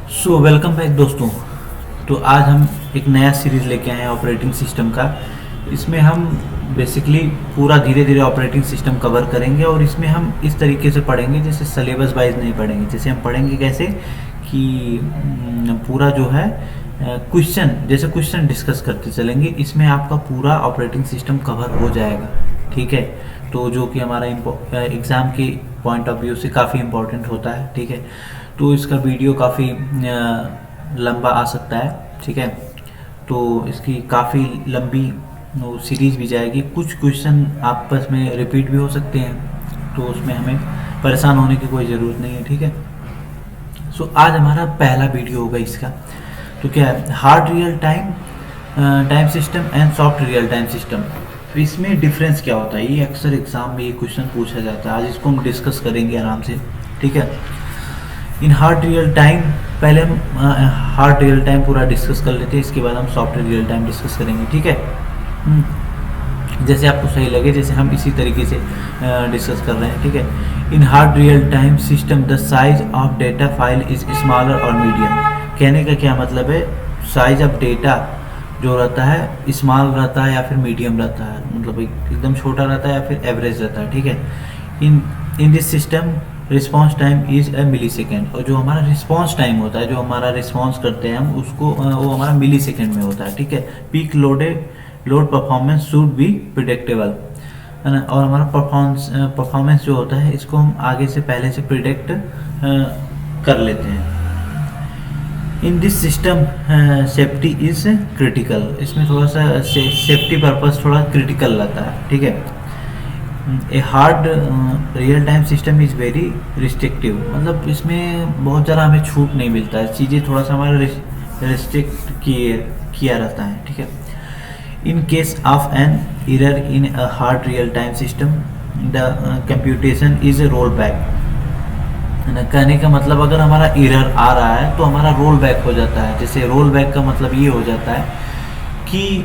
Welcome back दोस्तों। तो आज हम एक नया सीरीज़ लेके आए हैं ऑपरेटिंग सिस्टम का। इसमें हम बेसिकली पूरा धीरे धीरे ऑपरेटिंग सिस्टम कवर करेंगे और इसमें हम इस तरीके से पढ़ेंगे जैसे सिलेबस वाइज नहीं पढ़ेंगे। जैसे हम पढ़ेंगे कैसे कि पूरा जो है क्वेश्चन डिस्कस करते चलेंगे। इसमें आपका पूरा ऑपरेटिंग सिस्टम कवर हो जाएगा, ठीक है। तो जो कि हमारा एग्ज़ाम के पॉइंट ऑफ व्यू से काफ़ी इम्पोर्टेंट होता है, ठीक है। तो इसका वीडियो काफ़ी लंबा आ सकता है, ठीक है। तो इसकी काफ़ी लंबी सीरीज़ भी जाएगी। कुछ क्वेश्चन आपस में रिपीट भी हो सकते हैं, तो उसमें हमें परेशान होने की कोई ज़रूरत नहीं है, ठीक है। आज हमारा पहला वीडियो होगा इसका। तो क्या है, hard real time system and soft real time system. तो इसमें डिफरेंस क्या होता है, ये अक्सर एग्जाम में ये क्वेश्चन पूछा जाता है। आज इसको हम डिस्कस करेंगे आराम से, ठीक है। इन हार्ड रियल टाइम, पहले हम हार्ड रियल टाइम पूरा डिस्कस कर लेते हैं, इसके बाद हम सॉफ्ट रियल टाइम डिस्कस करेंगे, ठीक है। जैसे आपको सही लगे, जैसे हम इसी तरीके से डिस्कस कर रहे हैं, ठीक है। In hard real time system the size of data file is smaller और मीडियम। कहने का क्या मतलब है, साइज ऑफ डेटा जो रहता है स्मॉल रहता है या फिर मीडियम रहता है, मतलब एकदम छोटा रहता है या फिर एवरेज रहता है, ठीक है। In this system response time is a millisecond. और जो हमारा रिस्पॉन्स टाइम होता है, जो हमारा रिस्पॉन्स करते हैं हम उसको, वो हमारा मिली सेकेंड में होता है, ठीक है। Peak load performance should be predictable, है ना। और हमारा परफॉर्मेंस जो होता है इसको हम आगे से पहले से प्रिडिक्ट कर लेते हैं। इन this system safety is critical. इसमें थोड़ा सा सेफ्टी पर्पस थोड़ा क्रिटिकल रहता है, ठीक है। A hard real time system is very restrictive, मतलब इसमें बहुत ज़्यादा हमें छूट नहीं मिलता है, चीज़ें थोड़ा सा हमारा रिस्ट्रिक्ट किया रहता है, ठीक है। In case of an error in a hard real time system the computation is a roll back. कहने का मतलब अगर हमारा एरर आ रहा है तो हमारा रोल बैक हो जाता है। जैसे रोल बैक का मतलब ये हो जाता है कि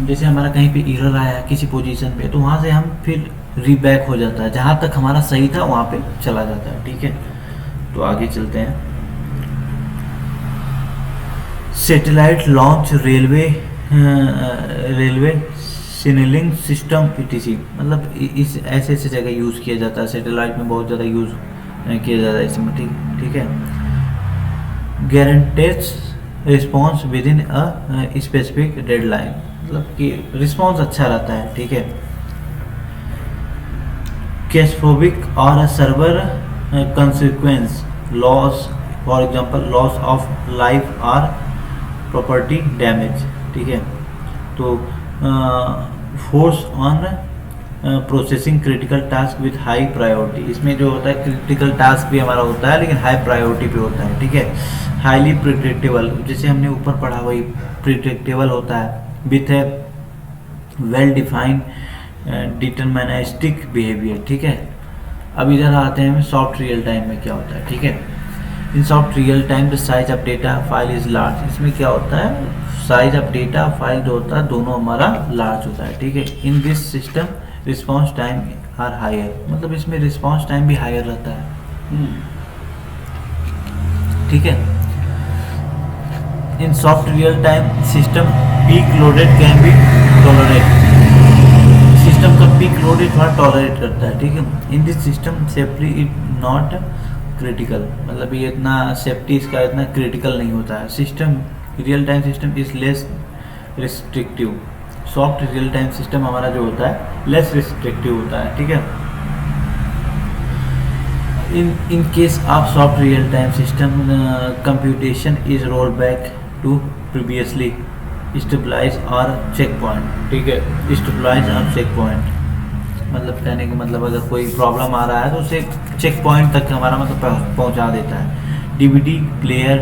जैसे हमारा कहीं पे एरर आया किसी पोजीशन पे, तो वहाँ से हम फिर रीबैक हो जाता है, जहाँ तक हमारा सही था वहाँ पे चला जाता है, ठीक है। तो आगे चलते हैं। Satellite launch railway signalling system etc, मतलब इस ऐसे जगह यूज़ किया जाता है। सैटेलाइट में बहुत ज़्यादा यूज़ किया जाता है इसमें, ठीक है। Guarantees response within a specific deadline, मतलब कि रिस्पॉन्स अच्छा रहता है, ठीक है। कैशफोबिक और a server consequence loss, for example loss of life और प्रॉपर्टी डैमेज, ठीक है। तो force on processing critical task with high priority, इसमें जो होता है क्रिटिकल टास्क भी हमारा होता है लेकिन हाई प्रायोरिटी पे होता है, ठीक है। हाईली प्रिडिक्टेबल, जैसे हमने ऊपर पढ़ा वही प्रिडिक्टेबल होता है with A well defined deterministic behaviour, ठीक है। अब इधर आते हैं सॉफ्ट रियल टाइम में क्या होता है, ठीक है। In soft real time the size of data file is large. इसमें क्या होता है, साइज ऑफ डेटा फाइल जो होता है दोनों हमारा लार्ज होता है, ठीक है। In this system response time are higher, मतलब इसमें रिस्पॉन्स टाइम भी हायर रहता है, ठीक है। In soft real time system peak loaded can be tolerate, system का पीक लोडेड थोड़ा टॉलरेट करता है, ठीक है। In this system safety is not critical, मतलब ये इतना सेफ्टी इसका इतना क्रिटिकल नहीं होता है। System real time system is less restrictive. Soft real time system हमारा जो होता है लेस रिस्ट्रिक्टिव होता है, ठीक है। In case of soft real time system computation is roll back to previously stabilize और चेक पॉइंट, ठीक है। स्टेबलाइज और चेक पॉइंट, मतलब कहने का मतलब अगर कोई प्रॉब्लम आ रहा है तो उसे चेक पॉइंट तक हमारा मतलब पहुंचा देता है। DVD player,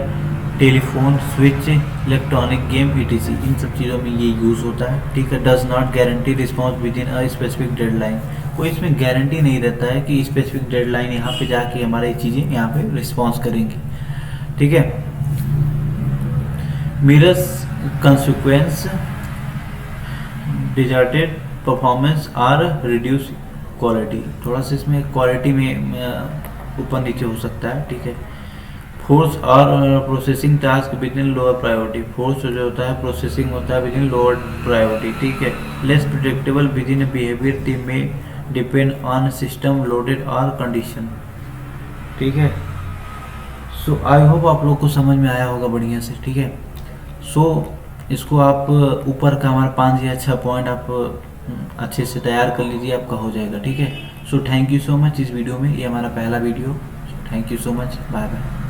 telephone switch, electronic game ETC, इन सब चीज़ों में ये यूज़ होता है, ठीक है। Does not guarantee response within a specific deadline, कोई इसमें गारंटी नहीं रहता है कि स्पेसिफिक डेडलाइन यहाँ पे जाके हमारी चीज़ें यहाँ पे रिस्पॉन्स करेंगी, ठीक है। मिरर्स कंसिक्वेंस डिजर्टेड परफॉर्मेंस और रिड्यूस क्वालिटी, थोड़ा सा इसमें क्वालिटी में ऊपर नीचे हो सकता है, ठीक है। फोर्स और processing task with in lower priority, force जो होता है प्रोसेसिंग होता है विद इन लोअर प्रायोरिटी, ठीक है। Less predictable within behaviour दी में डिपेंड ऑन सिस्टम लोडेड और कंडीशन, ठीक है। सो आई होप आप लोग को समझ में आया होगा बढ़िया से, ठीक है। सो इसको आप ऊपर का हमारा 5 या 6 पॉइंट आप अच्छे से तैयार कर लीजिए, आपका हो जाएगा, ठीक है। So thank you so much इस वीडियो में, ये हमारा पहला video. Thank you so much, bye bye.